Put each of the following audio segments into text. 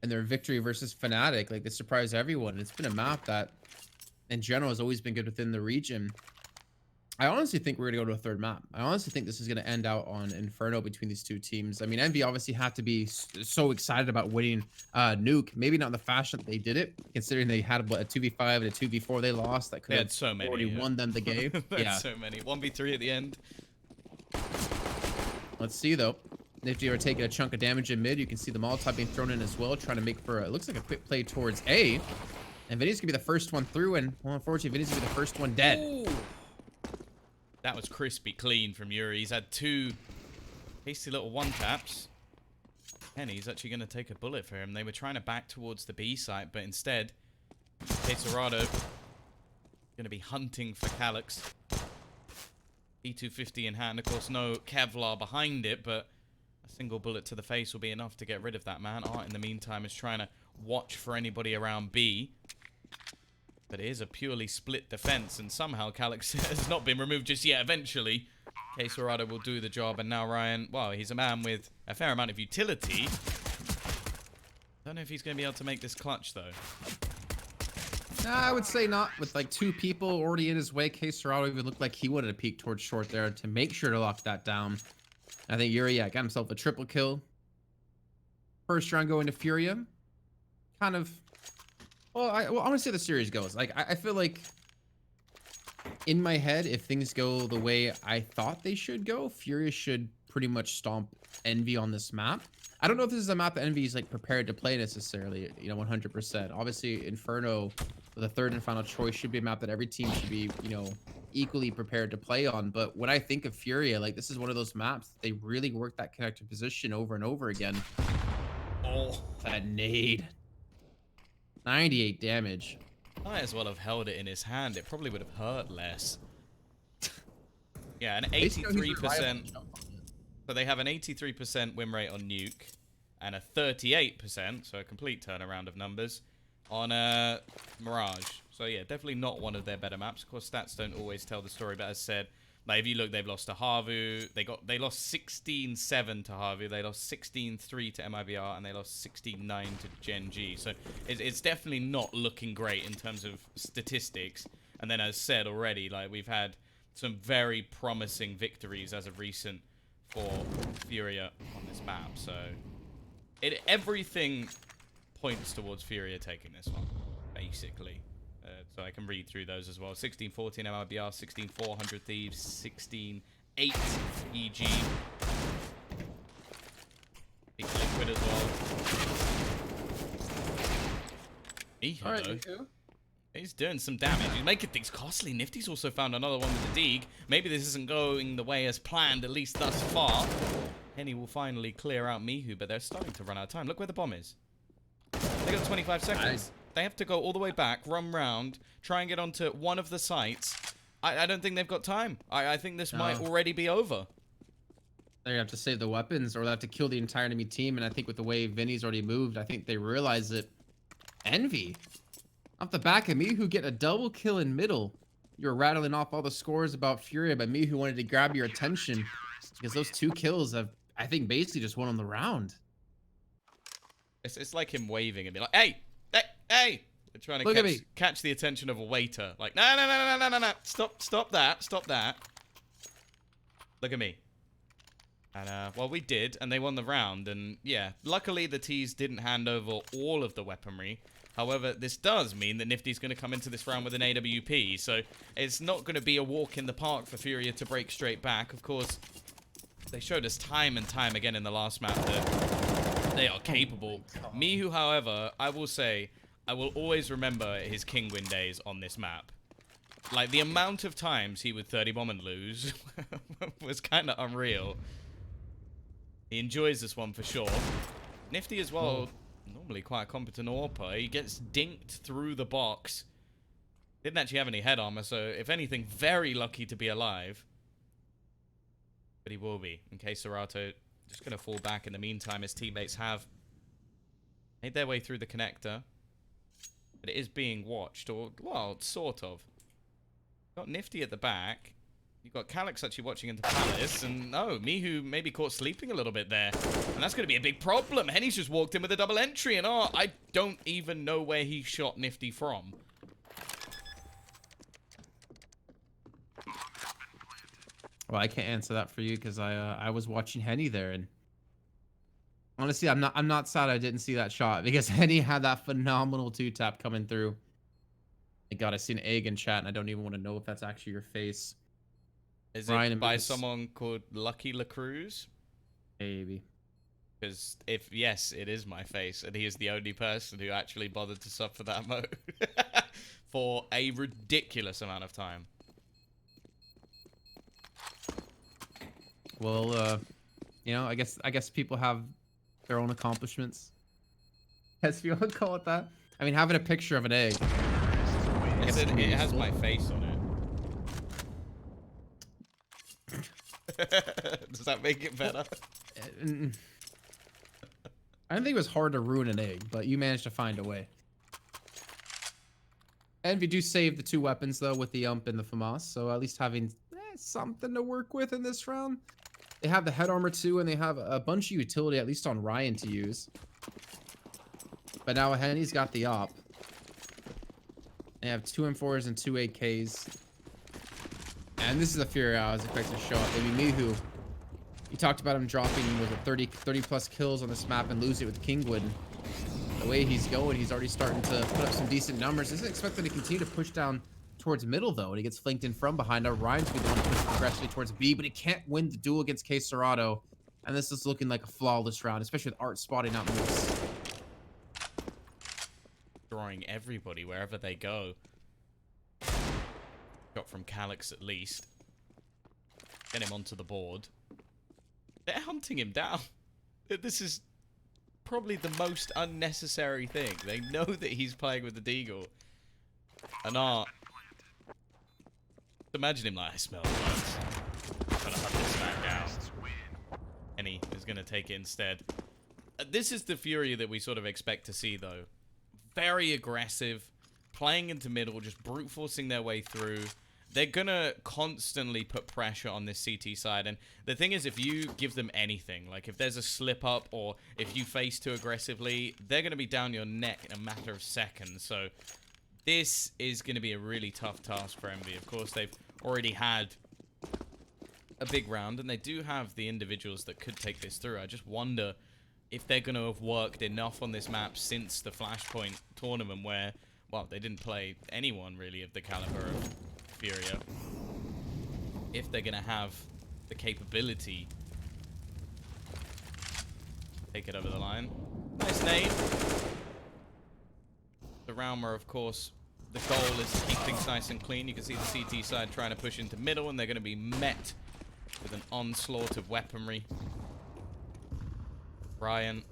and their victory versus Fnatic, like they surprised everyone. It's been a map that, in general, has always been good within the region. I honestly think we're gonna go to a third map. I honestly think this is gonna end out on Inferno between these two teams. I mean, Envy obviously had to be so excited about winning Nuke. Maybe not in the fashion that they did it, considering they had a 2v5 and a 2v4 they lost that could They have had so many, already won them the game. They had Yeah. so many. 1v3 at the end. Let's see though. Nifty are taking a chunk of damage in mid. You can see the Molotov being thrown in as well, trying to make for it looks like a quick play towards A. And Vinny's gonna be the first one through, and well, unfortunately, Vinny's gonna be the first one dead. Ooh. That was crispy clean from Yuri. He's had 2 hasty little one-taps. Henny's actually going to take a bullet for him. They were trying to back towards the B site, but instead, Caserado going to be hunting for Calyx. E250 in hand. Of course, no Kevlar behind it, but a single bullet to the face will be enough to get rid of that man. Art, in the meantime, is trying to watch for anybody around B. But it is a purely split defense, and somehow Calyx has not been removed just yet. Eventually, Caserado will do the job, and now Ryan, well, he's a man with a fair amount of utility. Don't know if he's going to be able to make this clutch, though. Nah, I would say not. With like 2 people already in his way, Caserado even looked like he wanted to peek towards short there to make sure to lock that down. I think Yuri, yeah, got himself a triple kill. First round going to FURIA. Kind of... Well, I want to see how the series goes. Like, I feel like in my head, if things go the way I thought they should go, FURIA should pretty much stomp Envy on this map. I don't know if this is a map that Envy is like prepared to play necessarily, you know, 100%. Obviously, Inferno, the third and final choice, should be a map that every team should be, you know, equally prepared to play on. But when I think of FURIA, like this is one of those maps they really work that connected position over and over again. Oh, that nade. 98 damage. Might as well have held it in his hand. It probably would have hurt less. Yeah, an 83%. So they have an 83% win rate on Nuke and a 38%, so a complete turnaround of numbers, on Mirage. So yeah, definitely not one of their better maps. Of course, stats don't always tell the story, but as said, like if you look, they've lost to Havu. They lost 16-7 to Havu. They lost 16-3 to MIBR, and they lost 16-9 to Gen G. So it's definitely not looking great in terms of statistics. And then, as said already, like we've had some very promising victories as of recent for FURIA on this map. So everything points towards FURIA taking this one, basically. So I can read through those as well. 16-14 MIBR, 16-4 100 Thieves, 16-8 EG. Big Liquid as well. Miho, All right, though. He's doing some damage. He's making things costly. Nifty's also found another one with the Deeg. Maybe this isn't going the way as planned, at least thus far. Henny will finally clear out Miho, but they're starting to run out of time. Look where the bomb is. They got 25 seconds. Nice. They have to go all the way back, run round, try and get onto one of the sites. I don't think they've got time. I think this might already be over. They have to save the weapons, or they have to kill the entire enemy team. And I think with the way Vinny's already moved, I think they realize that Envy, off the back of Miho getting a double kill in middle. You're rattling off all the scores about FURIA, but Miho wanted to grab your attention because those 2 kills have, I think, basically just won on the round. It's like him waving and be like, hey! Hey! They're trying to catch the attention of a waiter. Like, no. Stop that. Look at me. And, well, we did, and they won the round. And, yeah, luckily the T's didn't hand over all of the weaponry. However, this does mean that Nifty's going to come into this round with an AWP. So, it's not going to be a walk in the park for FURIA to break straight back. Of course, they showed us time and time again in the last map that they are capable. Miho, however, I will say, I will always remember his Kingwin days on this map. Like, the amount of times he would 30 bomb and lose was kind of unreal. He enjoys this one for sure. Nifty as well, normally quite a competent AWPer. He gets dinked through the box. Didn't actually have any head armor, so if anything, very lucky to be alive. But he will be, in case Serato just going to fall back in the meantime. His teammates have made their way through the connector. But it is being watched, or, well, sort of. Got Nifty at the back. You've got Calyx actually watching into Palace, and no, Mihu maybe caught sleeping a little bit there. And that's going to be a big problem. Henny's just walked in with a double entry, and I don't even know where he shot Nifty from. Well, I can't answer that for you because I was watching Henny there, and honestly, I'm not sad I didn't see that shot because Henny had that phenomenal 2-tap coming through. Thank God, I seen Egg in chat, and I don't even want to know if that's actually your face. Is Ryan it by someone called Lucky LaCruz? Maybe. Because if yes, it is my face, and he is the only person who actually bothered to sub for that mode for a ridiculous amount of time. Well, you know, I guess people have their own accomplishments. If you want to call it that. I mean, having a picture of an egg. It has my face on it. Does that make it better? I didn't think it was hard to ruin an egg, but you managed to find a way. And we do save the 2 weapons, though, with the Ump and the FAMAS, so at least having something to work with in this round. They have the head armor, too, and they have a bunch of utility, at least on Ryan, to use. But now Henny's got the op. They have 2 M4s and 2 AKs. And this is a FURIA I was expecting to show up. Maybe Mihu. You talked about him dropping, was it 30 plus kills on this map and lose it with Kingwood. The way he's going, he's already starting to put up some decent numbers. Isn't expected to continue to push down towards middle, though, and he gets flanked in from behind. Now Ryan's going to be the one to push aggressively towards B, but he can't win the duel against K Serrato. And this is looking like a flawless round, especially with Art spotting out moves. Drawing everybody wherever they go. Got from Calyx at least. Get him onto the board. They're hunting him down. This is probably the most unnecessary thing. They know that he's playing with the Deagle. And Art. Imagine him like, I smell blood. I'm gonna hunt this man down. And he is gonna take it instead. This is the FURIA that we sort of expect to see, though. Very aggressive, playing into middle, just brute forcing their way through. They're gonna constantly put pressure on this CT side, and the thing is, if you give them anything, like if there's a slip up or if you face too aggressively, they're gonna be down your neck in a matter of seconds. So this is gonna be a really tough task for Envy. Of course, they've already had a big round, and they do have the individuals that could take this through. I just wonder if they're going to have worked enough on this map since the Flashpoint tournament where, well, they didn't play anyone really of the caliber of FURIA. If they're going to have the capability to take it over the line. Nice name. The round where, of course, the goal is to keep things nice and clean. You can see the CT side trying to push into middle, and they're going to be met with an onslaught of weaponry. Ryan,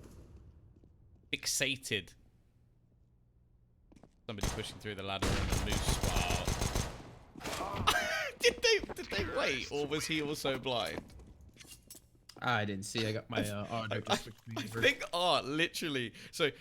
fixated. Somebody pushing through the ladder and the moose. Wow. Did they wait, or was he also blind? I didn't see. I got my audio. I think Art literally. So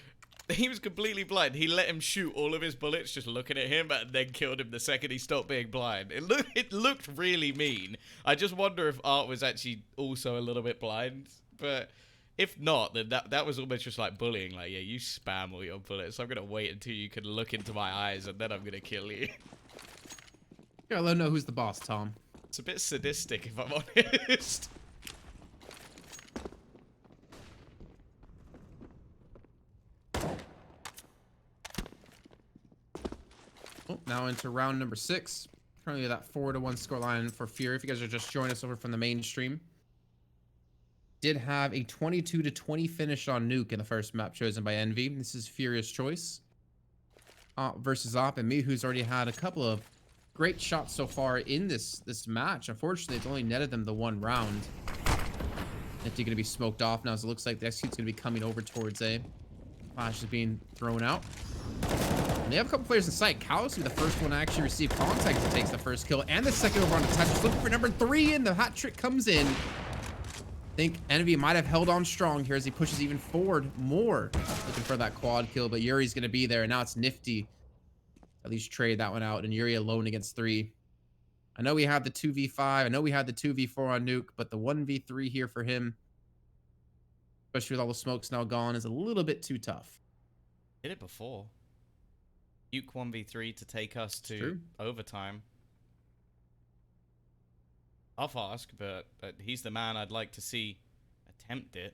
he was completely blind. He let him shoot all of his bullets, just looking at him, and then killed him the second he stopped being blind. It looked really mean. I just wonder if Art was actually also a little bit blind, but. If not, then that was almost just like bullying. Like, yeah, you spam all your bullets. I'm going to wait until you can look into my eyes, and then I'm going to kill you. Yeah, let him know who's the boss, Tom. It's a bit sadistic, if I'm honest. Oh, now into round number 6. Currently that 4-1 scoreline for FURIA. If you guys are just joining us over from the main stream. Did have a 22-20 finish on Nuke in the first map chosen by Envy. This is FURIA's choice. Versus Op, and Mihu's already had a couple of great shots so far in this match. Unfortunately, it's only netted them the 1 round. If you're going to be smoked off now, as it looks like the execute's going to be coming over towards A. Flash is being thrown out. And they have a couple players in sight. Kalos will be the first one to actually receive contact as he takes the first kill, and the second over on the touch. Just looking for number 3, and the hat trick comes in. I think Envy might have held on strong here as he pushes even forward more, looking for that quad kill, but Yuri's going to be there, and now it's Nifty. At least trade that one out, and Yuri alone against 3. I know we had the 2v5. I know we had the 2v4 on Nuke, but the 1v3 here for him, especially with all the smokes now gone, is a little bit too tough. Did it before. Nuke 1v3 to take us to overtime. Tough ask, but he's the man I'd like to see attempt it.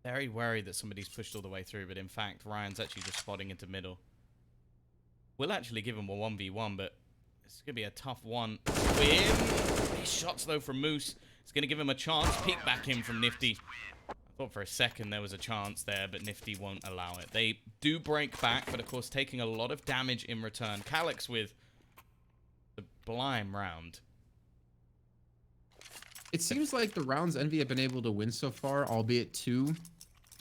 Very worried that somebody's pushed all the way through, but in fact, Ryan's actually just spotting into middle. We'll actually give him a 1v1, but it's going to be a tough one to win. These shots, though, from Moose. It's going to give him a chance. Peek back in from Nifty. I thought for a second there was a chance there, but Nifty won't allow it. They do break back, but of course taking a lot of damage in return. Calyx with the sublime round. It seems like the rounds Envy have been able to win so far, albeit two,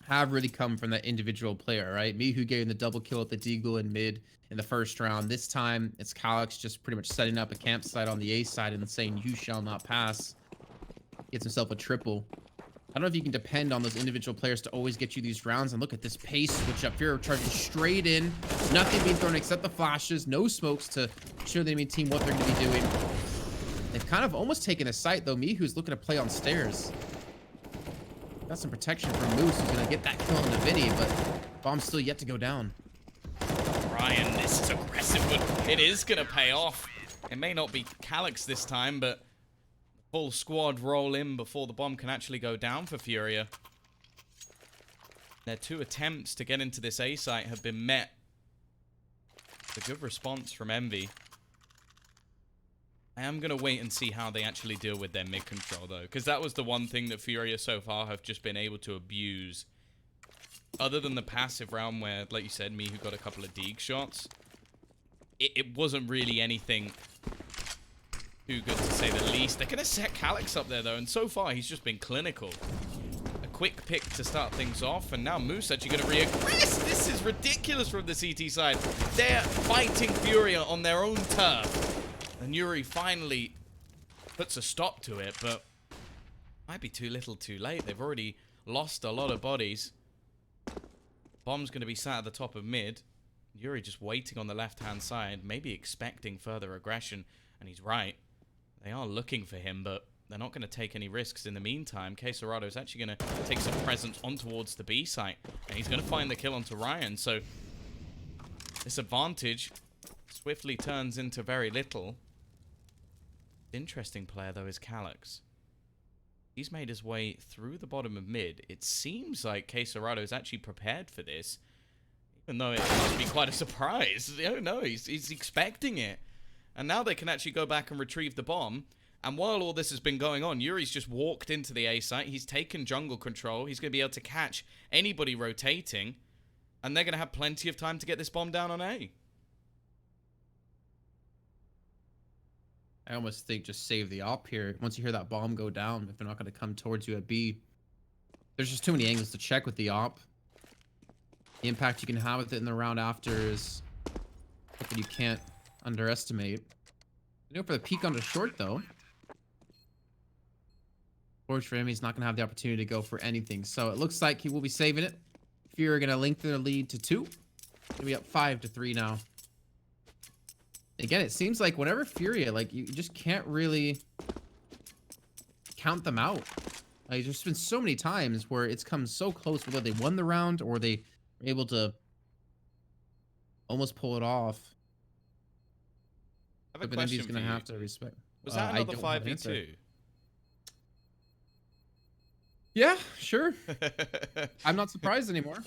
have really come from that individual player, right? Mihu getting the double kill at the Deagle in mid in the first round. This time, it's Calyx just pretty much setting up a campsite on the A side and saying, "You shall not pass." Gets himself a triple. I don't know if you can depend on those individual players to always get you these rounds. And look at this pace switch up. FURIA charging straight in. Nothing being thrown except the flashes. No smokes to show the enemy team what they're going to be doing. They've kind of almost taken a site, though. Mihu's looking to play on stairs. Got some protection from Moose, who's going to get that kill on the Vinny, but bomb's still yet to go down. Ryan, this is aggressive, but it is going to pay off. It may not be Calyx this time, but full squad roll in before the bomb can actually go down for FURIA. Their two attempts to get into this A site have been met with a good response from Envy. I am going to wait and see how they actually deal with their mid control, though, because that was the one thing that FURIA so far have just been able to abuse. Other than the passive round where, like you said, Mihu got a couple of Deeg shots, it wasn't really anything too good to say the least. They're going to set Calyx up there, though, and so far he's just been clinical. A quick pick to start things off, and now Moose actually going to re-aggress. This is ridiculous from the CT side. They're fighting FURIA on their own turf. And Yuri finally puts a stop to it, but might be too little too late. They've already lost a lot of bodies. Bomb's going to be sat at the top of mid. Yuri just waiting on the left-hand side, maybe expecting further aggression, and he's right. They are looking for him, but they're not going to take any risks in the meantime. Quesorado is actually going to take some presence on towards the B site, and he's going to find the kill onto Ryan, so this advantage swiftly turns into very little. Interesting player, though, is Calyx. He's made his way through the bottom of mid. It seems like Quesorado is actually prepared for this, even though it must be quite a surprise. I don't know, he's expecting it. And now they can actually go back and retrieve the bomb. And while all this has been going on, Yuri's just walked into the A site. He's taken jungle control. He's going to be able to catch anybody rotating. And they're going to have plenty of time to get this bomb down on A. I almost think just save the op here. Once you hear that bomb go down, if they're not going to come towards you at B, there's just too many angles to check with the op. The impact you can have with it in the round after is something you can't underestimate. Go for the peek onto short, though. Forge for him, he's not going to have the opportunity to go for anything. So it looks like he will be saving it. FURIA are going to lengthen their lead to 2. Going to be up 5-3 now. Again, it seems like whenever FURIA, like, you just can't really count them out. Like, there's been so many times where it's come so close, whether they won the round or they were able to almost pull it off. I have a question going to have to respect. Was that another 5v2? Yeah, sure. I'm not surprised anymore.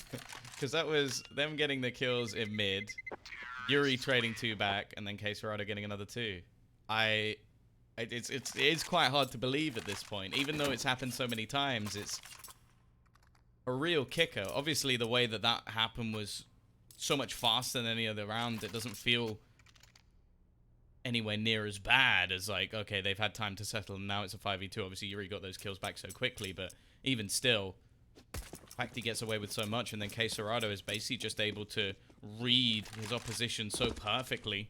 Because that was them getting the kills in mid, Yuri trading 2 back, and then Quesorado getting another 2. It is quite hard to believe at this point, even though it's happened so many times. It's a real kicker. Obviously, the way that happened was so much faster than any other round. It doesn't feel anywhere near as bad as, like, okay, they've had time to settle, and now it's a 5v2. Obviously, Yuri got those kills back so quickly, but even still, the fact he gets away with so much, and then Quesorado is basically just able to read his opposition so perfectly.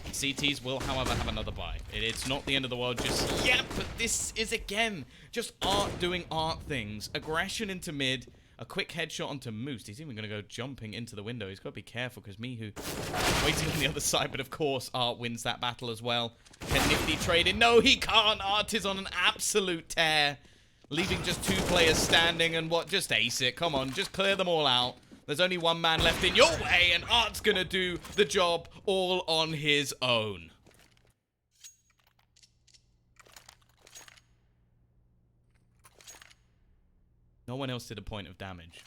CTs will, however, have another buy. It's not the end of the world just yet, but this is, again, just art doing art things. Aggression into mid, A quick headshot onto Moose. He's even going to go jumping into the window. He's got to be careful because Mihu waiting on the other side. But of course, Art wins that battle as well. Can Nifty trade in? No, he can't. Art is on an absolute tear. Leaving just 2 players standing and what? Just ace it. Come on, just clear them all out. There's only 1 man left in your way, and Art's gonna do the job all on his own. No one else did a point of damage.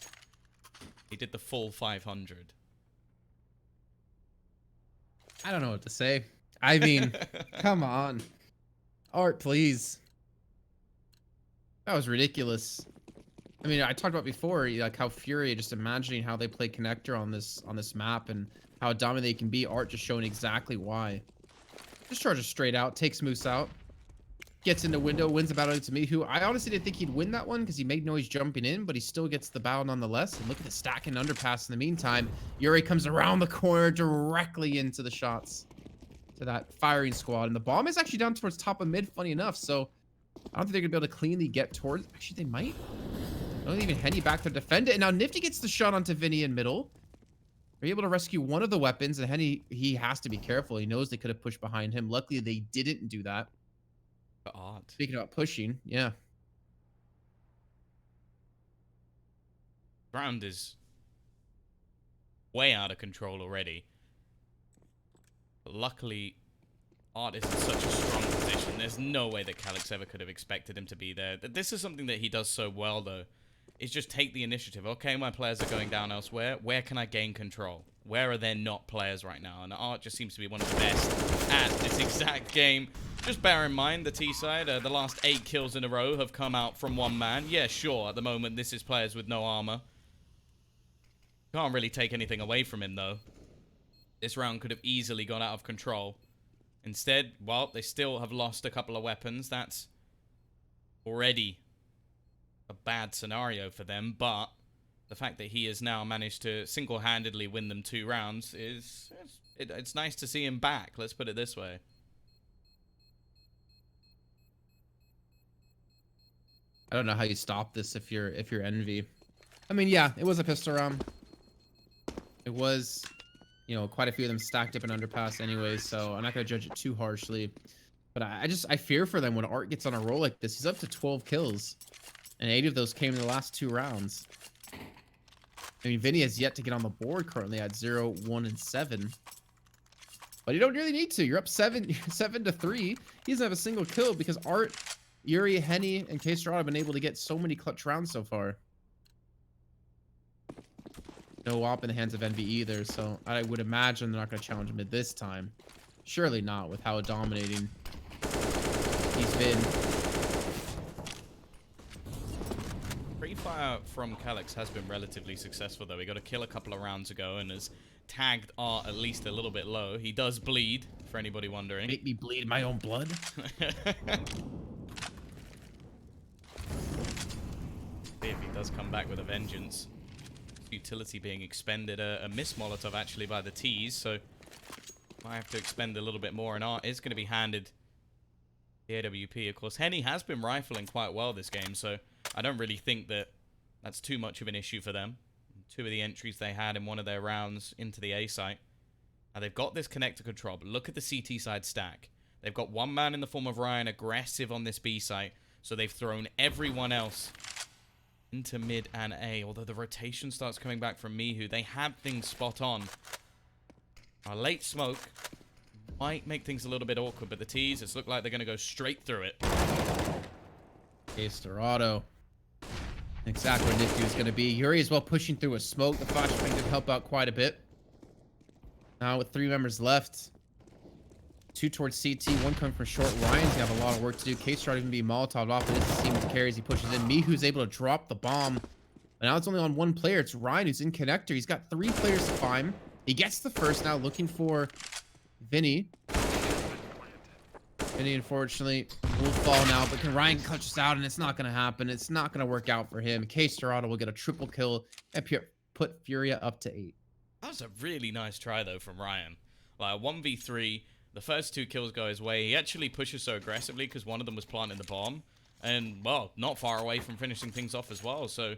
He did the full 500. I don't know what to say. I mean, come on. Art, please. That was ridiculous. I mean, I talked about before, like how FURIA, just imagining how they play connector on this map and how dominant they can be. Art just showing exactly why. Just charges straight out, takes Moose out, gets into window, wins the battle to me. Who I honestly didn't think he'd win that one because he made noise jumping in, but he still gets the battle nonetheless. And look at the stack and underpass in the meantime. Yuri comes around the corner directly into the shots to that firing squad, and the bomb is actually down towards top of mid. Funny enough, so I don't think they're gonna be able to cleanly get towards. Actually, they might. Don't even Henny back to defend it. And now Nifty gets the shot onto Vinny in middle. They're able to rescue one of the weapons, and Henny, he has to be careful. He knows they could have pushed behind him. Luckily, they didn't do that. Odd. Speaking about pushing, yeah. Ground is way out of control already. But luckily, Art is in such a strong position. There's no way that Calyx ever could have expected him to be there. This is something that he does so well, though, is just take the initiative. Okay, my players are going down elsewhere. Where can I gain control? Where are there not players right now? And Art just seems to be one of the best at this exact game. Just bear in mind, the T side, the last 8 kills in a row have come out from 1 man. Yeah, sure, at the moment, this is players with no armor. Can't really take anything away from him, though. This round could have easily gone out of control. Instead, well, they still have lost a couple of weapons. That's already a bad scenario for them, but the fact that he has now managed to single-handedly win them 2 rounds it's nice to see him back, let's put it this way. I don't know how you stop this if you're Envy. I mean, yeah, it was a pistol round. It was, you know, quite a few of them stacked up in underpass anyways, so I'm not gonna judge it too harshly. But I fear for them when Art gets on a roll like this. He's up to 12 kills, and 8 of those came in the last 2 rounds. I mean, Vinny has yet to get on the board currently at 0, 1, and 7. But you don't really need to. You're up 7 to 3. He doesn't have a single kill because Art, Yuri, Henny, and K-Star have been able to get so many clutch rounds so far. No op in the hands of Envy either, so I would imagine they're not going to challenge him at this time. Surely not, with how dominating he's been. Pre-fire from Calyx has been relatively successful, though. He got a kill a couple of rounds ago and has tagged Art at least a little bit low. He does bleed, for anybody wondering. Make me bleed my own blood? If he does come back with a vengeance. Utility being expended, a miss Molotov actually by the T's, so might have to expend a little bit more, and Art is going to be handed the AWP. Of course, Henny has been rifling quite well this game, so I don't really think that that's too much of an issue for them. 2 of the entries they had in one of their rounds into the A site. Now they've got this connector control, but look at the CT side stack. They've got 1 man in the form of Ryan aggressive on this B site, so they've thrown everyone else into mid and A, although the rotation starts coming back from Mihu. They had things spot on. A late smoke might make things a little bit awkward, but the T's, it's looked like they're going to go straight through it. Dorado. Exactly where Nifty was going to be. Yuri as well pushing through a smoke. The flashbang did help out quite a bit. Now with 3 members left. 2 towards CT, 1 coming from short. Ryan's gonna have a lot of work to do. K-Star even be Molotov off, but it's the team with carries. He pushes in. Mihu's able to drop the bomb. And now it's only on 1 player. It's Ryan who's in connector. He's got 3 players to climb. He gets the first now, looking for Vinny. Vinny, unfortunately, will fall now, but can Ryan clutch us out? And it's not gonna happen. It's not gonna work out for him. K-Star will get a triple kill and put FURIA up to 8. That was a really nice try, though, from Ryan. Like, 1v3. The first 2 kills go his way. He actually pushes so aggressively because one of them was planting the bomb. And, well, not far away from finishing things off as well. So,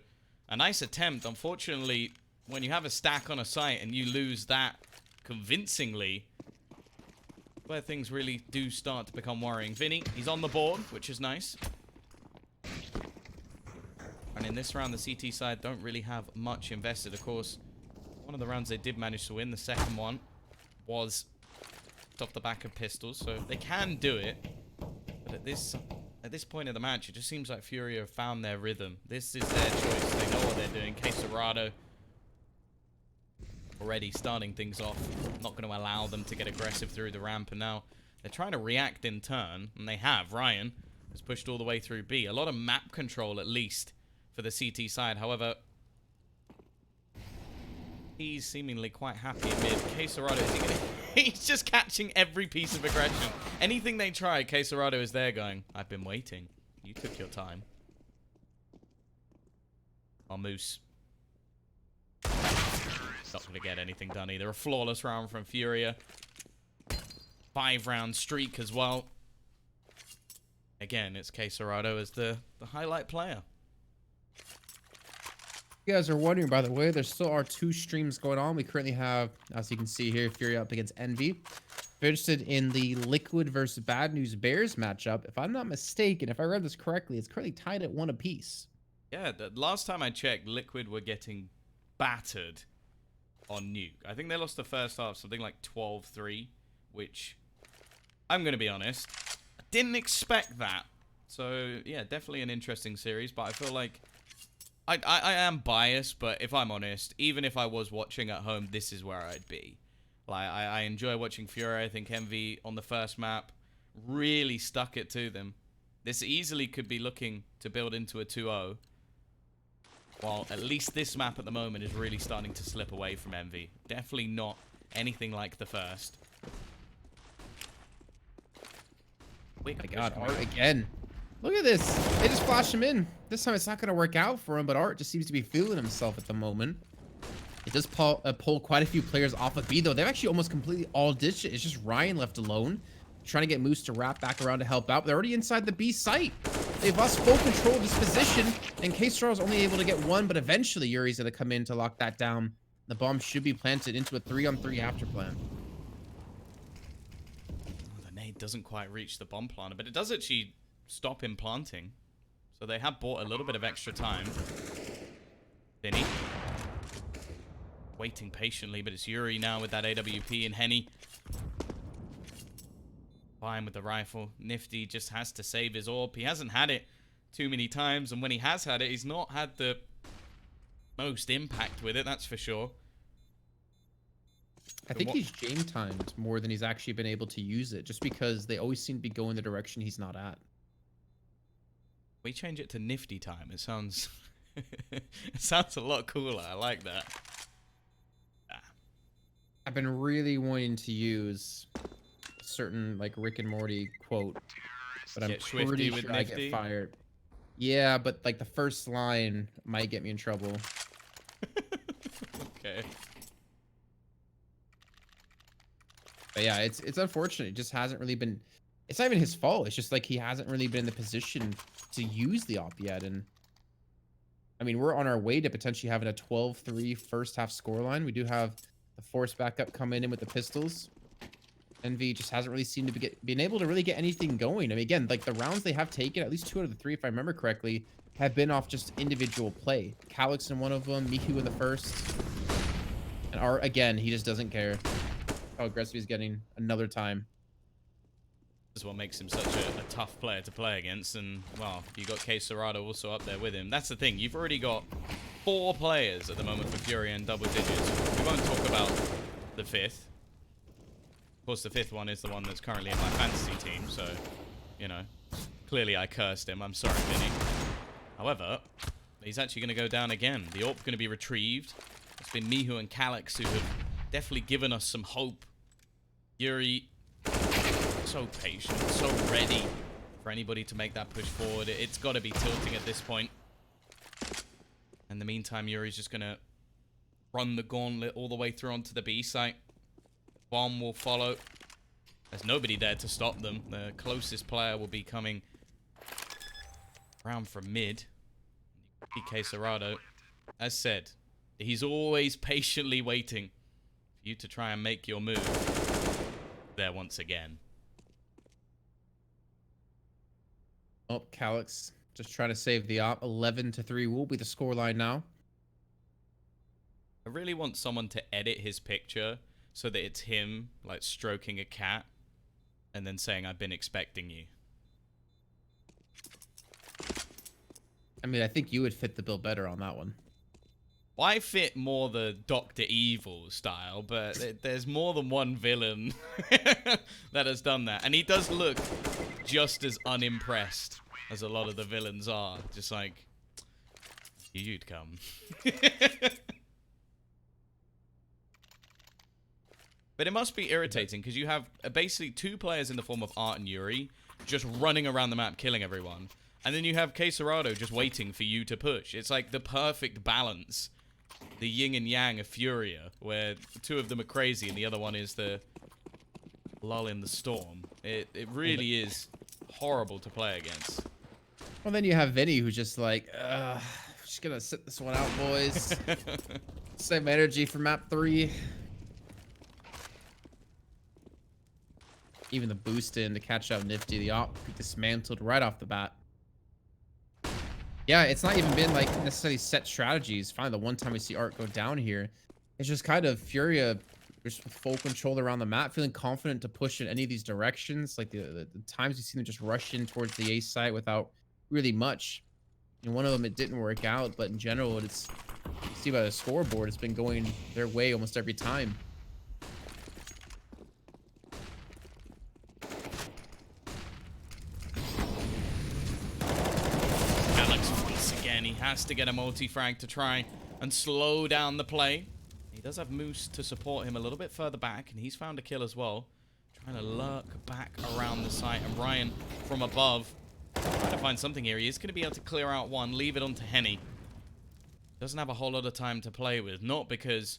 A nice attempt. Unfortunately, when you have a stack on a site and you lose that convincingly, where things really do start to become worrying. Vinny, he's on the board, which is nice. And in this round, the CT side don't really have much invested. Of course, one of the rounds they did manage to win, the second one, was off the back of pistols, so they can do it. But at this point in the match, it just seems like FURIA have found their rhythm. This is their choice. They know what they're doing. Quesorado already starting things off. Not going to allow them to get aggressive through the ramp, and now they're trying to react in turn, and they have. Ryan has pushed all the way through B. A lot of map control, at least, for the CT side. However, he's seemingly quite happy in mid. Quesorado, is he going to... He's just catching every piece of aggression. Anything they try, Quesorado is there going, I've been waiting. You took your time. Oh, Moose. Not going to get anything done either. A flawless round from FURIA. 5-round streak as well. Again, it's Quesorado as the highlight player. You guys are wondering, by the way, there still are 2 streams going on. We currently have, as you can see here, FURIA up against Envy. If you're interested in the Liquid versus Bad News Bears matchup, if I'm not mistaken, if I read this correctly, it's currently tied at 1 apiece. Yeah, the last time I checked, Liquid were getting battered on Nuke. I think they lost the first half, something like 12-3, which, I'm going to be honest, I didn't expect that. So, yeah, definitely an interesting series, but I feel like I am biased, but if I'm honest, even if I was watching at home, this is where I'd be. Like, I enjoy watching FURIA. I think Envy on the first map really stuck it to them. This easily could be looking to build into a 2-0. While at least this map at the moment is really starting to slip away from Envy. Definitely not anything like the first. Oh my god, Art again. Look at this. They just flash him in. This time it's not going to work out for him, but Art just seems to be feeling himself at the moment. It does pull quite a few players off of B, though. They've actually almost completely all ditched it. It's just Ryan left alone, trying to get Moose to wrap back around to help out. But they're already inside the B site. They've lost full control of this position, and Quesorado is only able to get 1, but eventually Yuri's going to come in to lock that down. The bomb should be planted into a 3-on-3 after plan. Oh, the nade doesn't quite reach the bomb planter, but it does actually stop him planting. So they have bought a little bit of extra time. Vinny. Waiting patiently, but it's Yuri now with that AWP, and Henny fine with the rifle. Nifty just has to save his orb. He hasn't had it too many times, and when he has had it, he's not had the most impact with it, that's for sure. I think he's game timed more than he's actually been able to use it, just because they always seem to be going the direction he's not at. We change it to Nifty time. It sounds it sounds a lot cooler. I like that. I've been really wanting to use a certain like Rick and Morty quote, but I'm pretty sure I get fired. Yeah, but like the first line might get me in trouble. Okay. But yeah, it's unfortunate. It just hasn't really been. It's not even his fault. It's just like he hasn't really been in the position to use the op yet. And I mean, we're on our way to potentially having a 12-3 first half scoreline. We do have the force backup coming in with the pistols. Envy just hasn't really seemed to been able to really get anything going. I mean, again, like the rounds they have taken, at least 2 out of the 3, if I remember correctly, have been off just individual play. Calix in one of them, Miku in the first. And Art, again, he just doesn't care how aggressive he's getting another time. This is what makes him such a tough player to play against. And, well, you got Quesorado also up there with him. That's the thing. You've already got 4 players at the moment for FURIA in double digits. We won't talk about the 5th. Of course, the 5th one is the one that's currently in my fantasy team. So, you know, clearly I cursed him. I'm sorry, Vinny. However, he's actually going to go down again. The AWP going to be retrieved. It's been Mihu and Calix who have definitely given us some hope. Yuri, so patient, so ready for anybody to make that push forward. It's got to be tilting at this point. In the meantime, Yuri's just going to run the gauntlet all the way through onto the B site. Bomb will follow. There's nobody there to stop them. The closest player will be coming around from mid. Quesorado as said, he's always patiently waiting for you to try and make your move. There once again. Oh, Calyx just trying to save the op. 11-3 will be the scoreline now. I really want someone to edit his picture so that it's him, like, stroking a cat and then saying, "I've been expecting you." I mean, I think you would fit the bill better on that one. Well, I fit more the Dr. Evil style, but there's more than one villain that has done that. And he does look just as unimpressed as a lot of the villains are. Just like, you'd come. But it must be irritating because you have basically two players in the form of Art and Yuri just running around the map killing everyone. And then you have Quesarado just waiting for you to push. It's like the perfect balance. The yin and yang of Furia, where two of them are crazy and the other one is the lull in the storm. It really is horrible to play against. Well, then you have Vinny who's just like, just gonna sit this one out, boys. Save energy for map 3. Even the boost in to catch up Nifty, the op dismantled right off the bat. Yeah, it's not even been like necessarily set strategies. Finally, the one time we see Art go down here, it's just kind of Furia just with full control around the map, feeling confident to push in any of these directions. Like the times we've seen them just rush in towards the A site without really much. In one of them, it didn't work out, but in general, it's you see by the scoreboard, it's been going their way almost every time. He has to get a multi-frag to try and slow down the play. He does have Moose to support him a little bit further back, and he's found a kill as well. Trying to lurk back around the site, and Ryan from above trying to find something here. He is going to be able to clear out one, leave it onto Henny. Doesn't have a whole lot of time to play with, not because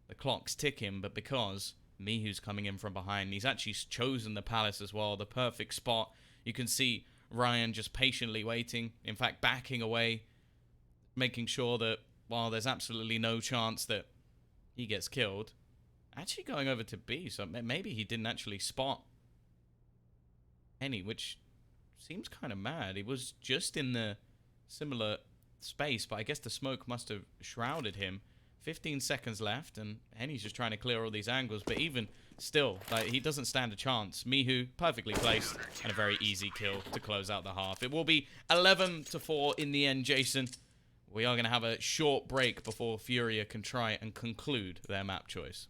the clock's ticking, but because Mihu's coming in from behind. He's actually chosen the Palace as well, the perfect spot. You can see Ryan just patiently waiting, in fact backing away, making sure that while there's absolutely no chance that he gets killed, actually going over to B, so maybe he didn't actually spot any, which seems kind of mad. He was just in the similar space, but I guess the smoke must have shrouded him. 15 seconds left, and Henny's just trying to clear all these angles, but even still, like, he doesn't stand a chance. Mihu, perfectly placed, and a very easy kill to close out the half. It will be 11-4 in the end, Jason. We are going to have a short break before Furia can try and conclude their map choice.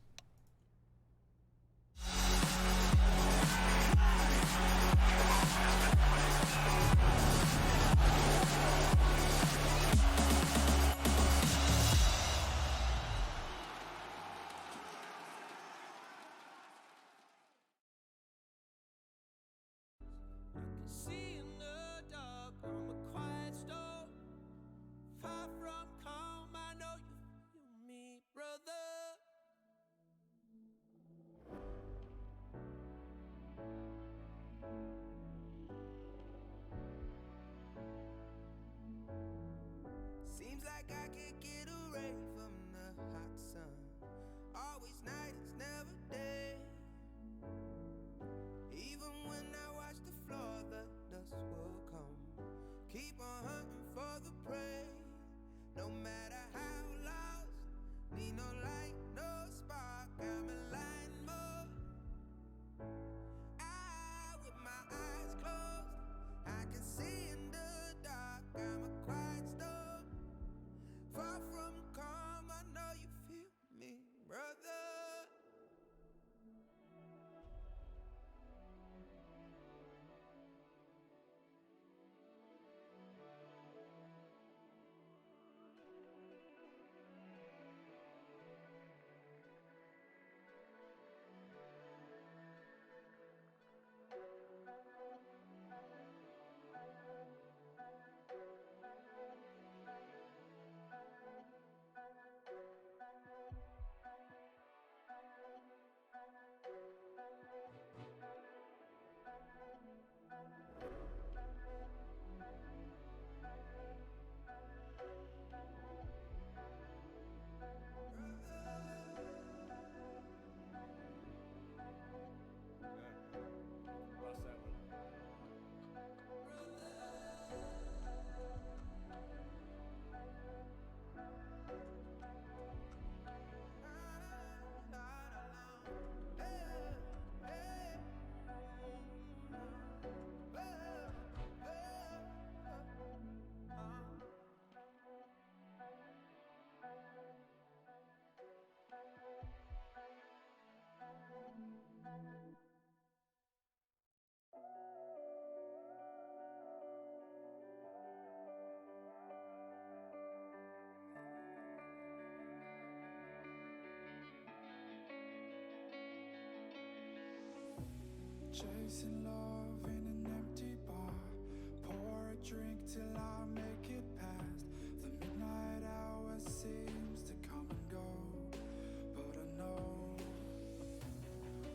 Chasing love in an empty bar. Pour a drink till I make it past. The midnight hour seems to come and go, but I know.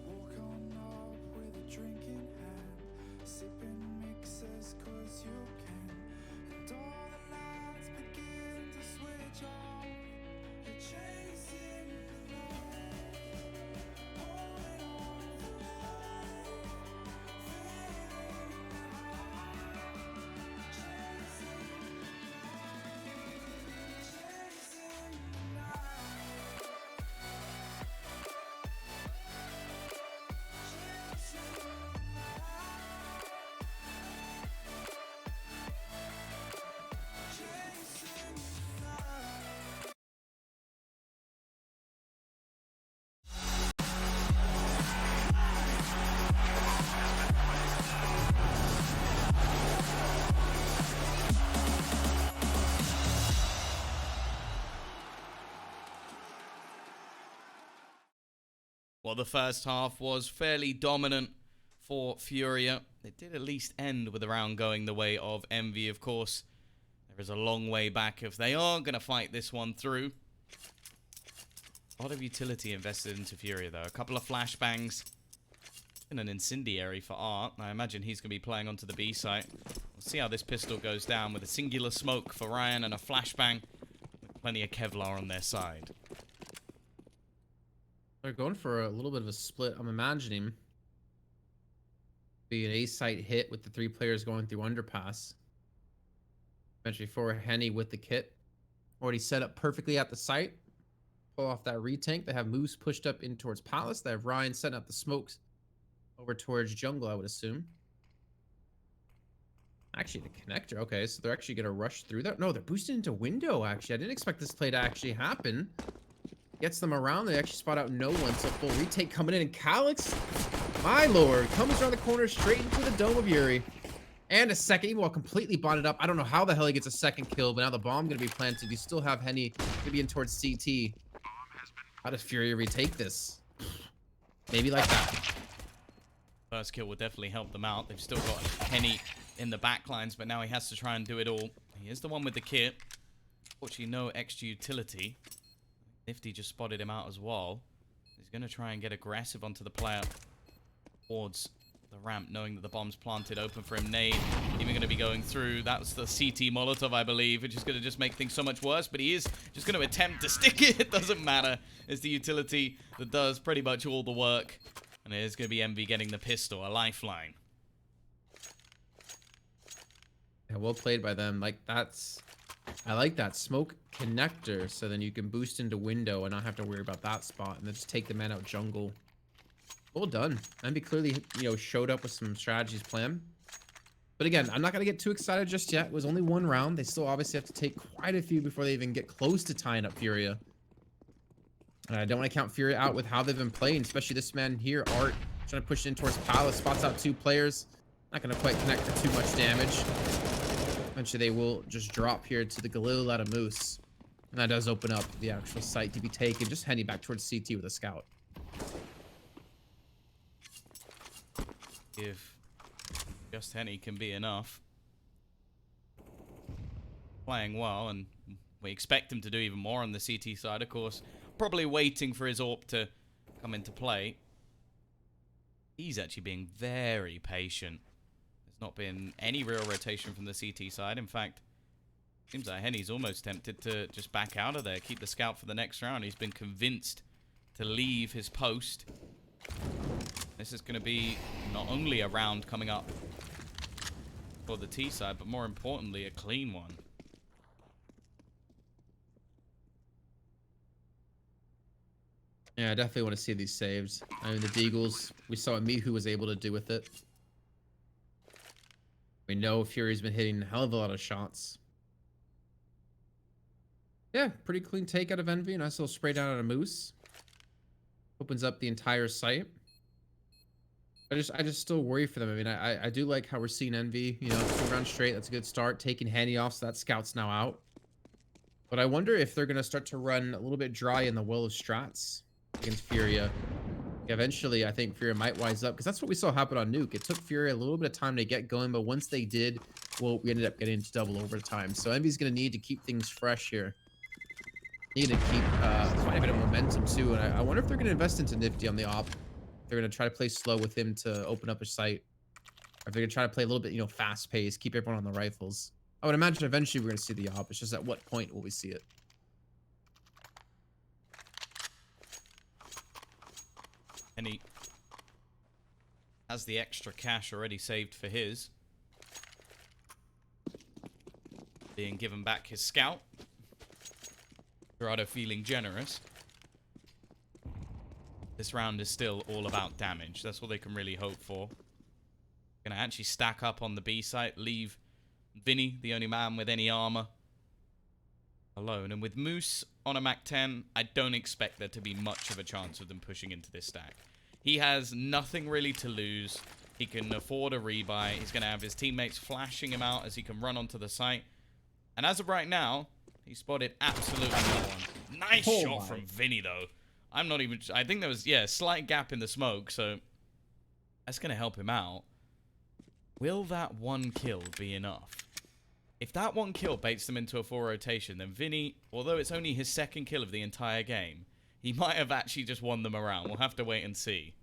Walk on up with a drink in hand, sipping mixers 'cause you can. And all the lights begin to switch off. You're chasing the light, holding on for life, feeling high. Chasing the light, chasing the night, chasing the night, chasing the night. Well, the first half was fairly dominant for FURIA. It did at least end with a round going the way of Envy, of course. There is a long way back if they are going to fight this one through. A lot of utility invested into FURIA, though. A couple of flashbangs and an incendiary for Art. I imagine he's going to be playing onto the B site. We'll see how this pistol goes down with a singular smoke for Ryan and a flashbang with plenty of Kevlar on their side. They're going for a little bit of a split. I'm imagining be an A site hit with the 3 players going through underpass. Eventually for Henny with the kit. Already set up perfectly at the site. Pull off that retank. They have Moose pushed up in towards Palace. They have Ryan setting up the smokes over towards Jungle, I would assume. Actually, the connector. Okay, so they're actually going to rush through that. No, they're boosted into window, actually. I didn't expect this play to actually happen. Gets them around. They actually spot out no one. So full retake coming in. And Calyx, my lord, comes around the corner straight into the dome of Yuri. And a second, even while completely bonded up. I don't know how the hell he gets a second kill, but now the bomb going to be planted. You still have Henny going to be in towards CT. How does FURIA retake this? Maybe like that. First kill will definitely help them out. They've still got Henny in the backlines, but now he has to try and do it all. He is the one with the kit. Fortunately, no extra utility. Nifty just spotted him out as well. He's going to try and get aggressive onto the player towards the ramp, knowing that the bomb's planted open for him. Nade even going to be going through. That's the CT Molotov, I believe, which is going to just make things so much worse, but he is just going to attempt to stick it. It doesn't matter. It's the utility that does pretty much all the work. And it is going to be Envy getting the pistol, a lifeline. Yeah, well played by them. Like, that's... I like that smoke connector, so then you can boost into window and not have to worry about that spot, and then just take the man out jungle. Well done. Envy clearly, you know, showed up with some strategies planned. But again, I'm not gonna get too excited just yet. It was only 1 round. They still obviously have to take quite a few before they even get close to tying up FURIA. And I don't want to count FURIA out with how they've been playing, especially this man here, Art, trying to push in towards Palace, spots out 2 players. Not gonna quite connect for too much damage. Eventually they will just drop here to the Galil out of Moose. And that does open up the actual site to be taken. Just heading back towards CT with a scout. If just Henny can be enough. Playing well, and we expect him to do even more on the CT side, of course. Probably waiting for his AWP to come into play. He's actually being very patient. Not been any real rotation from the CT side. In fact, seems like Henny's almost tempted to just back out of there, keep the scout for the next round. He's been convinced to leave his post. This is going to be not only a round coming up for the T side, but more importantly, a clean one. Yeah, I definitely want to see these saves. I mean, the Deagles, we saw what Mihu was able to do with it. We know FURIA's been hitting a hell of a lot of shots. Yeah, pretty clean take out of Envy. Nice little spray down on a Moose. Opens up the entire site. I just still worry for them. I mean, I do like how we're seeing Envy. You know, 2 rounds straight. That's a good start. Taking Henny off, so that scout's now out. But I wonder if they're going to start to run a little bit dry in the well of strats against FURIA. Eventually, I think FURIA might wise up because that's what we saw happen on Nuke. It took FURIA a little bit of time to get going, but once they did, well, we ended up getting into double overtime. So Envy's going to need to keep things fresh here. Need to keep quite a bit of momentum too. And I wonder if they're going to invest into Nifty on the op. They're going to try to play slow with him to open up a site. Or if they're going to try to play a little bit, fast paced, keep everyone on the rifles. I would imagine eventually we're going to see the op. It's just at what point will we see it? And he has the extra cash already saved for his. Being given back his scout. Dorado feeling generous. This round is still all about damage. That's what they can really hope for. Gonna actually stack up on the B site. Leave Vinny, the only man with any armor, alone. And with Moose on a MAC-10, I don't expect there to be much of a chance of them pushing into this stack. He has nothing really to lose. He can afford a rebuy. He's going to have his teammates flashing him out as he can run onto the site. And as of right now, he spotted absolutely no one. Nice shot from Vinny, though. I'm not even... I think there was, a slight gap in the smoke, so that's going to help him out. Will that one kill be enough? If that one kill baits them into a full rotation, then Vinny, although it's only his second kill of the entire game, he might have actually just won them around. We'll have to wait and see.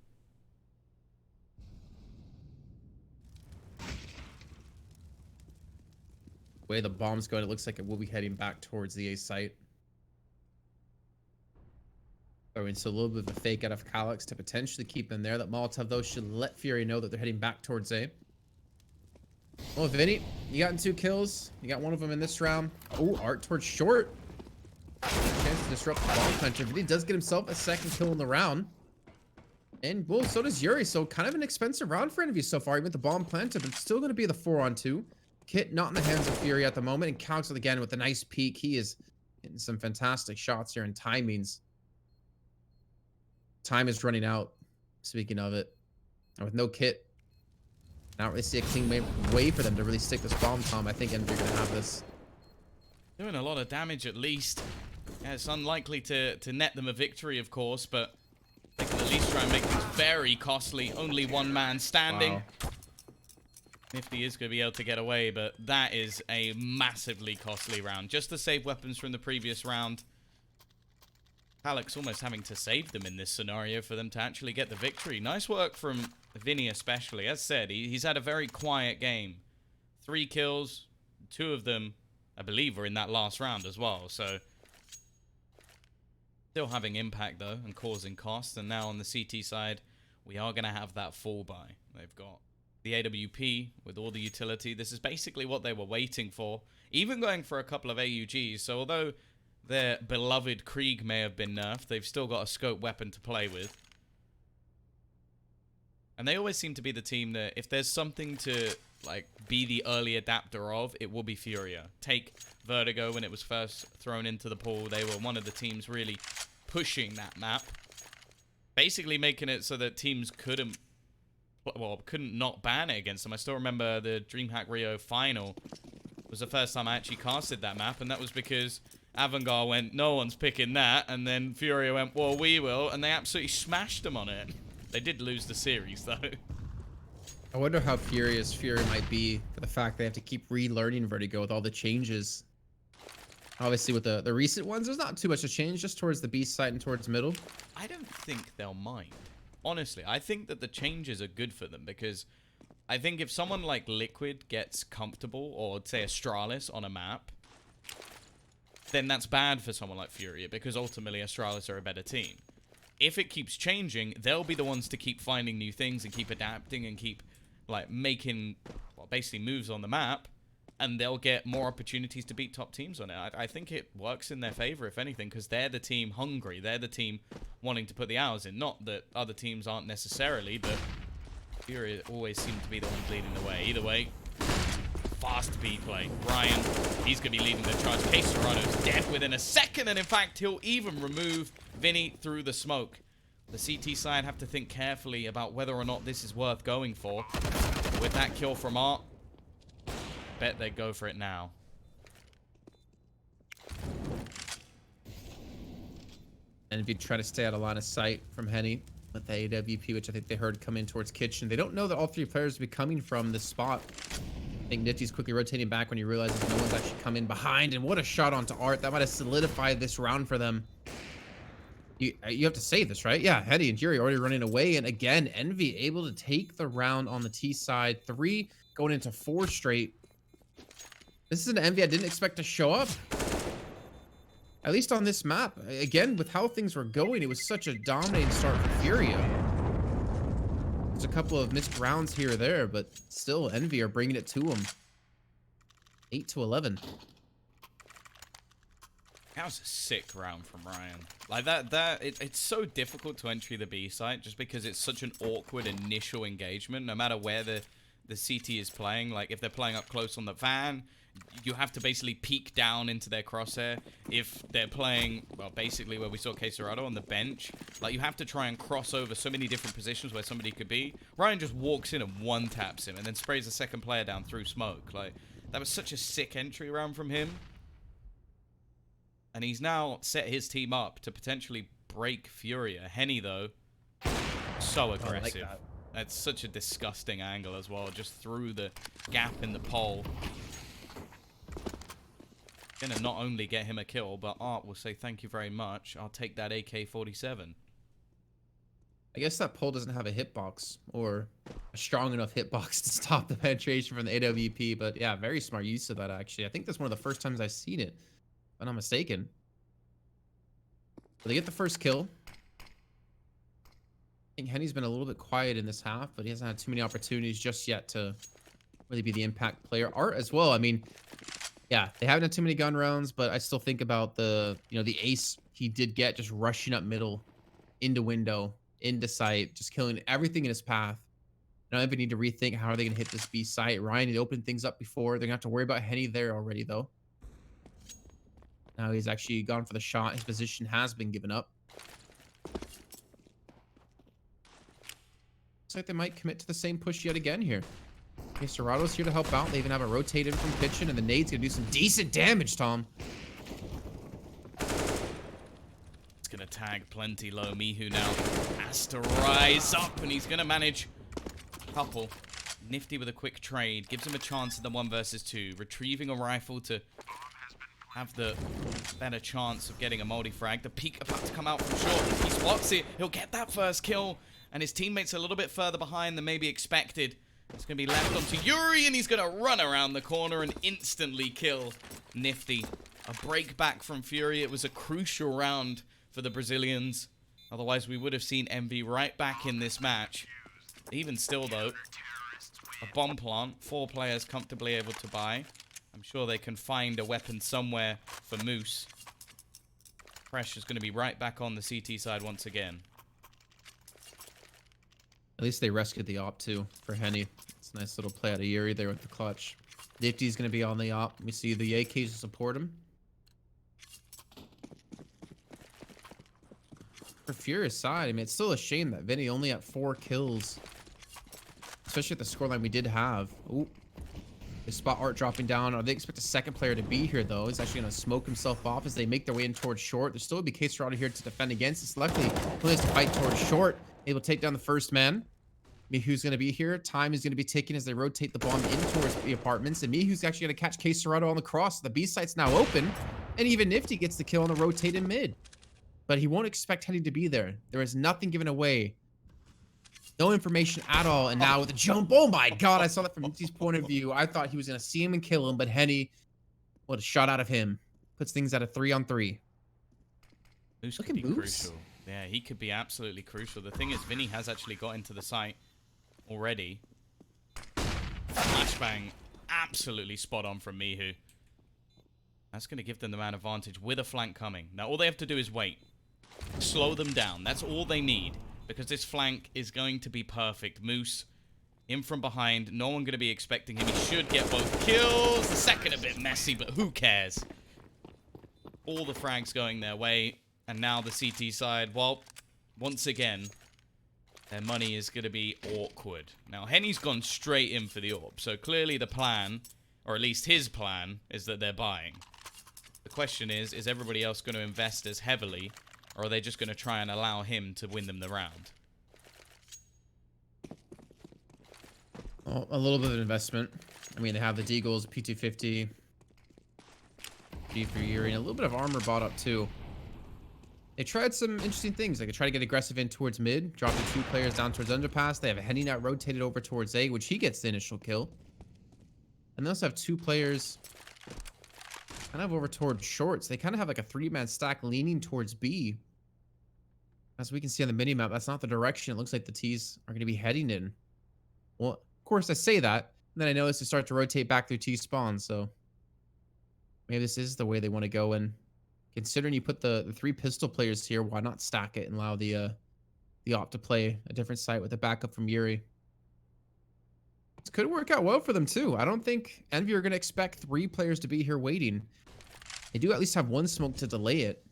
The way the bomb's going, it looks like it will be heading back towards the A site. I mean, so a little bit of a fake out of Calyx to potentially keep them there. That Molotov, though, should let FURIA know that they're heading back towards A. Well, Vinny, you got 2 kills. You got one of them in this round. Oh, Art towards short. Chance to disrupt the bomb puncher. Vinny does get himself a second kill in the round. And, well, so does Yuri. So kind of an expensive round for Envy so far. Even with the bomb planted, but it's still going to be the 4-on-2. Kit not in the hands of FURIA at the moment. And Calyx again with a nice peek. He is getting some fantastic shots here and timings. Time is running out. Speaking of it. And with no Kit, not really see a clean way for them to really stick this bomb, Tom. I think Envy are going to have this. Doing a lot of damage at least. Yeah, it's unlikely to net them a victory, of course, but they can at least try and make this very costly. Only one man standing. Wow. Nifty is going to be able to get away, but that is a massively costly round. Just to save weapons from the previous round. Calyx almost having to save them in this scenario for them to actually get the victory. Nice work from Vinny especially. As said, he's had a very quiet game. 3 kills, 2 of them, I believe, were in that last round as well. So, still having impact, though, and causing costs. And now on the CT side, we are going to have that fall buy. They've got the AWP with all the utility. This is basically what they were waiting for. Even going for a couple of AUGs. So, although their beloved Krieg may have been nerfed, they've still got a scope weapon to play with. And they always seem to be the team that, if there's something to, like, be the early adapter of, it will be FURIA. Take Vertigo when it was first thrown into the pool. They were one of the teams really pushing that map. Basically making it so that teams couldn't not ban it against them. I still remember the DreamHack Rio final was the first time I actually casted that map, and that was because Avangard went, no one's picking that, and then FURIA went, well, we will, and they absolutely smashed them on it. They did lose the series, though. I wonder how furious FURIA might be for the fact they have to keep relearning Vertigo with all the changes. Obviously, with the recent ones, there's not too much to change, just towards the B side and towards middle. I don't think they'll mind. Honestly, I think that the changes are good for them, because I think if someone like Liquid gets comfortable, or say Astralis on a map, then that's bad for someone like FURIA, because ultimately Astralis are a better team. If it keeps changing, they'll be the ones to keep finding new things and keep adapting and keep, like, making, well, basically moves on the map, and they'll get more opportunities to beat top teams on it. I think it works in their favor, if anything, because they're the team hungry. They're the team wanting to put the hours in. Not that other teams aren't necessarily, but FURIA always seem to be the ones leading the way. Either way, fast B play. Ryan, he's going to be leading the charge. Case Toronto's dead within a second, and in fact, he'll even remove Vinny through the smoke. The CT side have to think carefully about whether or not this is worth going for. With that kill from Art, bet they go for it now. And if you try to stay out of line of sight from Henny, with the AWP, which I think they heard come in towards kitchen. They don't know that all 3 players will be coming from this spot. I think Nifty's quickly rotating back when he realizes no one's actually come in behind. And what a shot onto Art. That might have solidified this round for them. You have to say this, right? Yeah, Henny and Fury already running away. And again, Envy able to take the round on the T side. 3 going into 4 straight. This is an Envy I didn't expect to show up. At least on this map. Again, with how things were going, it was such a dominating start for FURIA. There's a couple of missed rounds here or there, but still, Envy are bringing it to them. 8-11. That was a sick round from Ryan. Like it's so difficult to enter the B site just because it's such an awkward initial engagement. No matter where the CT is playing, like if they're playing up close on the van, you have to basically peek down into their crosshair. If they're playing, well, basically where we saw Queserado on the bench, like you have to try and cross over so many different positions where somebody could be. Ryan just walks in and one-taps him and then sprays the second player down through smoke. Like, that was such a sick entry round from him. And he's now set his team up to potentially break FURIA. Henny, though, so aggressive. Like that. That's such a disgusting angle as well, just through the gap in the pole. Gonna not only get him a kill, but Art will say thank you very much. I'll take that AK-47. I guess that pole doesn't have a hitbox or a strong enough hitbox to stop the penetration from the AWP. But yeah, very smart use of that, actually. I think that's one of the first times I've seen it, if I'm not mistaken. But they get the first kill. I think Henny's been a little bit quiet in this half, but he hasn't had too many opportunities just yet to really be the impact player. Art as well. I mean, yeah, they haven't had too many gun rounds, but I still think about the ace he did get, just rushing up middle, into window, into sight, just killing everything in his path. Now they need to rethink how are they going to hit this B site. Ryan had opened things up before. They're going to have to worry about Henny there already, though. Now he's actually gone for the shot. His position has been given up. Looks like they might commit to the same push yet again here. Okay, Serado's here to help out. They even have a rotate in from kitchen, and the nade's gonna do some decent damage, Tom. It's gonna tag plenty low. Mihu now has to rise up, and he's gonna manage a couple. Nifty with a quick trade. Gives him a chance at the 1 versus 2. Retrieving a rifle to have the better chance of getting a multi-frag. The peek about to come out from short. He spots it. He'll get that first kill, and his teammates a little bit further behind than maybe expected. It's going to be left onto Yuri, and he's going to run around the corner and instantly kill Nifty. A break back from Fury. It was a crucial round for the Brazilians. Otherwise, we would have seen MV right back in this match. Even still, though, a bomb plant. 4 players comfortably able to buy. I'm sure they can find a weapon somewhere for Moose. Pressure's going to be right back on the CT side once again. At least they rescued the op, too, for Henny. It's a nice little play out of Yuri there with the clutch. Nifty's going to be on the op. We see the AKs to support him. For Furious side, I mean, it's still a shame that Vinny only had 4 kills. Especially at the scoreline we did have. Ooh. They spot Art dropping down. They expect a second player to be here, though. He's actually going to smoke himself off as they make their way in towards short. There's still a case Serrano here to defend against. It's luckily he has to fight towards short. Able to take down the first man. Mihu's going to be here. Time is going to be taken as they rotate the bomb in towards the apartments. And Mihu's actually going to catch Case Serrano on the cross. The B site's now open. And even Nifty gets the kill on the rotate in mid. But he won't expect Henny to be there. There is nothing given away. No information at all. And now with the jump. Oh my god, I saw that from Nifty's point of view. I thought he was going to see him and kill him. But Henny, what a shot out of him. Puts things at a 3-on-3. Moose could be crucial. Yeah, he could be absolutely crucial. The thing is, Vinny has actually got into the site already. Flashbang, absolutely spot on from Mihu. That's going to give them the man advantage with a flank coming. Now, all they have to do is wait. Slow them down. That's all they need. Because this flank is going to be perfect. Moose in from behind. No one going to be expecting him. He should get both kills. The second a bit messy, but who cares? All the frags going their way. And now the CT side, well, once again, their money is going to be awkward. Now, Henny's gone straight in for the AWP. So clearly the plan, or at least his plan, is that they're buying. The question is everybody else going to invest as heavily, or are they just going to try and allow him to win them the round? Well, a little bit of investment. I mean, they have the Deagles, P250, G for Yuri, and a little bit of armor bought up too. They tried some interesting things. They could try to get aggressive in towards mid, dropping 2 players down towards underpass. They have a heading out rotated over towards A, which he gets the initial kill. And they also have 2 players kind of over towards shorts. They kind of have like a 3-man stack leaning towards B. As we can see on the minimap, that's not the direction it looks like the T's are going to be heading in. Well, of course I say that, and then I notice they start to rotate back through T spawn, so maybe this is the way they want to go. And considering you put the 3 pistol players here, why not stack it and allow the op to play a different site with a backup from Yuri? This could work out well for them too. I don't think Envy are going to expect 3 players to be here waiting. They do at least have 1 smoke to delay it.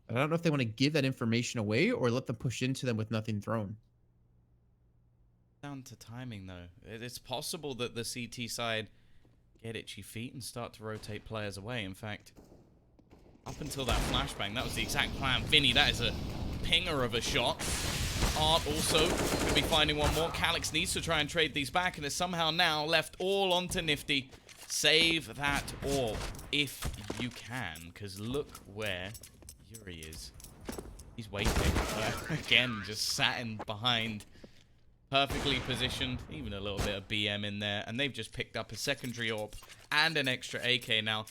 But I don't know if they want to give that information away or let them push into them with nothing thrown. Down to timing though. It's possible that the CT side get itchy feet and start to rotate players away. In fact, up until that flashbang, that was the exact plan. Vinny, that is a pinger of a shot. Art also going to be finding one more. Calyx needs to try and trade these back and is somehow now left all onto Nifty. Save that orb if you can, because look where Yuri is. He's waiting. Again, just sat in behind. Perfectly positioned, even a little bit of BM in there, and they've just picked up a secondary orb and an extra AK. Now,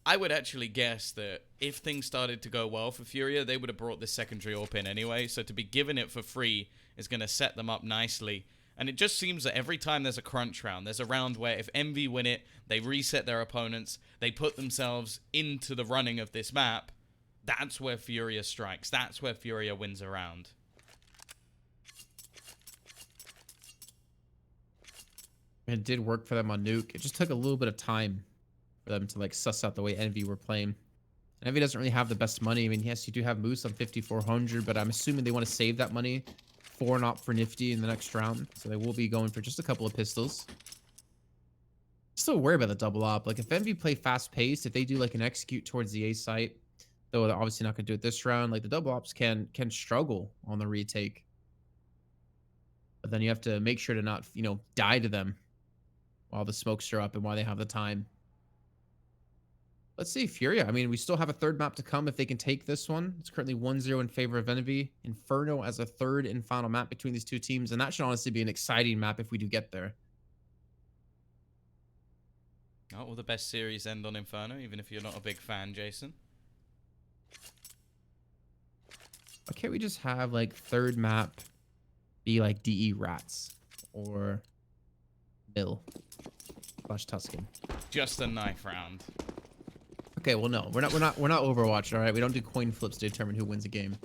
I would actually guess that if things started to go well for FURIA, they would have brought this secondary orb in anyway, so to be given it for free is going to set them up nicely. And it just seems that every time there's a crunch round, there's a round where if Envy win it, they reset their opponents, they put themselves into the running of this map, that's where FURIA strikes, that's where FURIA wins a round. It did work for them on Nuke. It just took a little bit of time for them to like suss out the way Envy were playing. And Envy doesn't really have the best money. I mean, yes, you do have Moose on 5,400, but I'm assuming they want to save that money for an op for Nifty in the next round. So they will be going for just a couple of pistols. Still worried about the double op. Like if Envy play fast paced, if they do like an execute towards the A site, though they're obviously not going to do it this round, like the double ops can struggle on the retake. But then you have to make sure to not, you know, die to them while the smokes are up and while they have the time. Let's see, FURIA. I mean, we still have a 3rd map to come if they can take this one. It's currently 1-0 in favor of Envy. Inferno as a 3rd and final map between these 2 teams, and that should honestly be an exciting map if we do get there. Oh, will the best series end on Inferno, even if you're not a big fan, Jason? Why can't we just have, like, 3rd map be, like, DE Rats or Bill / Tuscan? Just a knife round. Okay, well, no, we're not Overwatch, all right? We don't do coin flips to determine who wins a game.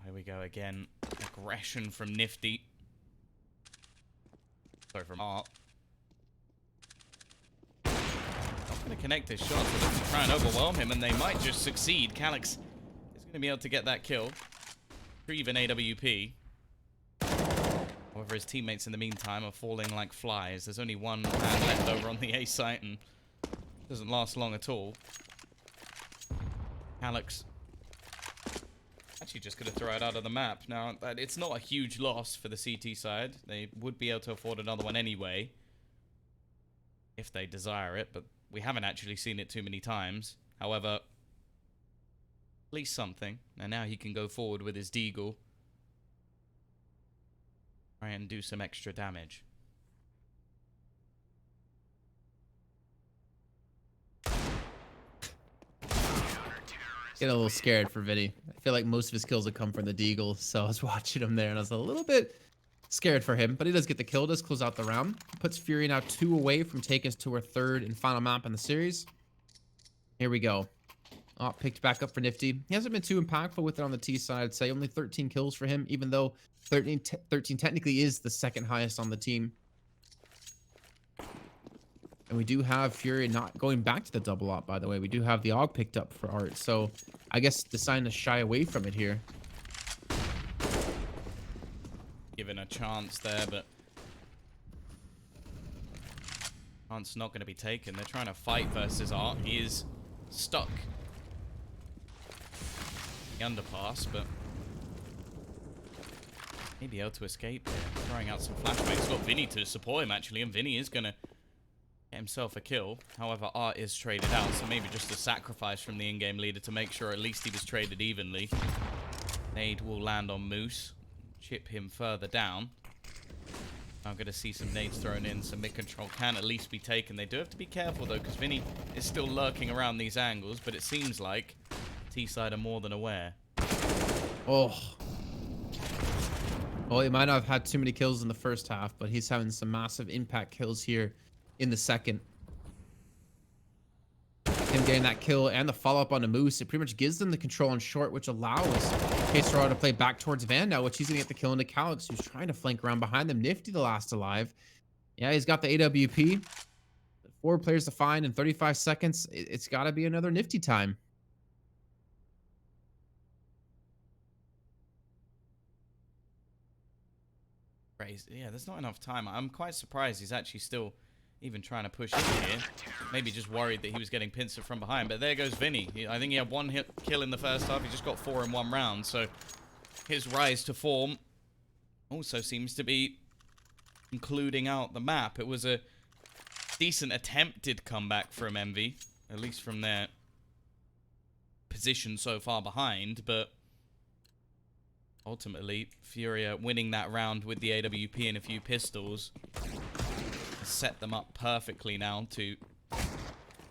Here we go again. Aggression from Nifty. Sorry, from Art. Not going to connect his shots, but they're try and overwhelm him, and they might just succeed. Calyx is going to be able to get that kill. Retrieve an AWP. However, his teammates in the meantime are falling like flies. There's only 1 man left over on the A site, and it doesn't last long at all. Calyx actually just going to throw it out of the map. Now, it's not a huge loss for the CT side. They would be able to afford another one anyway, if they desire it, but we haven't actually seen it too many times. However, at least something. And now he can go forward with his Deagle. Try and do some extra damage. Get a little scared for Vinny. I feel like most of his kills have come from the Deagle, so I was watching him there and I was a little bit scared for him, but he does get the kill, does close out the round. Puts FURIA now 2 away from taking us to our 3rd and final map in the series. Here we go. Oh, picked back up for Nifty. He hasn't been too impactful with it on the T side. I'd say only 13 kills for him, even though 13 technically is the 2nd highest on the team. And we do have FURIA not going back to the double op, by the way. We do have the AUG picked up for Art, so I guess deciding to shy away from it here. Given a chance there, but chance not going to be taken. They're trying to fight versus Art. He is stuck. The underpass, but Maybe able to escape here. Throwing out some flashbangs. He's got Vinny to support him, actually, and Vinny is going to get himself a kill. However, Art is traded out, so maybe just a sacrifice from the in-game leader to make sure at least he was traded evenly. Nade will land on Moose. Chip him further down. I'm going to see some nades thrown in, so mid-control can at least be taken. They do have to be careful, though, because Vinny is still lurking around these angles, but it seems like T-side are more than aware. Oh. Well, he might not have had too many kills in the first half, but he's having some massive impact kills here in the second. Him getting that kill and the follow-up on the Moose, it pretty much gives them the control on short, which allows KSRO to play back towards Van now, which he's going to get the kill into Calix, who's trying to flank around behind them. Nifty, the last alive. Yeah, he's got the AWP. 4 players to find in 35 seconds. It's got to be another Nifty time. Yeah, there's not enough time. I'm quite surprised he's actually still even trying to push in here. Maybe just worried that he was getting pincered from behind. But there goes Vinny. I think he had 1 kill in the first half. He just got 4 in 1 round. So his rise to form also seems to be including out the map. It was a decent attempted comeback from Envy, at least from their position so far behind. But ultimately, FURIA winning that round with the AWP and a few pistols set them up perfectly now to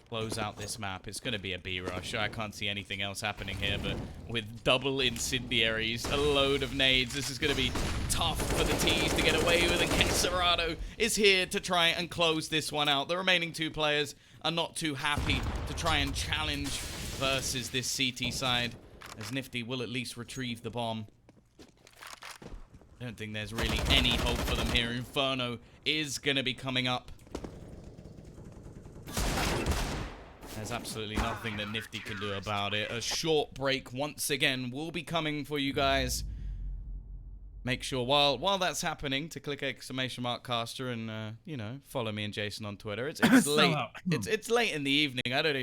close out this map. It's going to be a B-rush. I can't see anything else happening here, but with double incendiaries, a load of nades, this is going to be tough for the T's to get away with, and Queserado is here to try and close this one out. The remaining 2 players are not too happy to try and challenge versus this CT side, as Nifty will at least retrieve the bomb. I don't think there's really any hope for them here. Inferno is going to be coming up. There's absolutely nothing that Nifty can do about it. A short break once again will be coming for you guys. Make sure while that's happening to click !caster and you know, follow me and Jason on Twitter. It's late. It's late in the evening. I don't even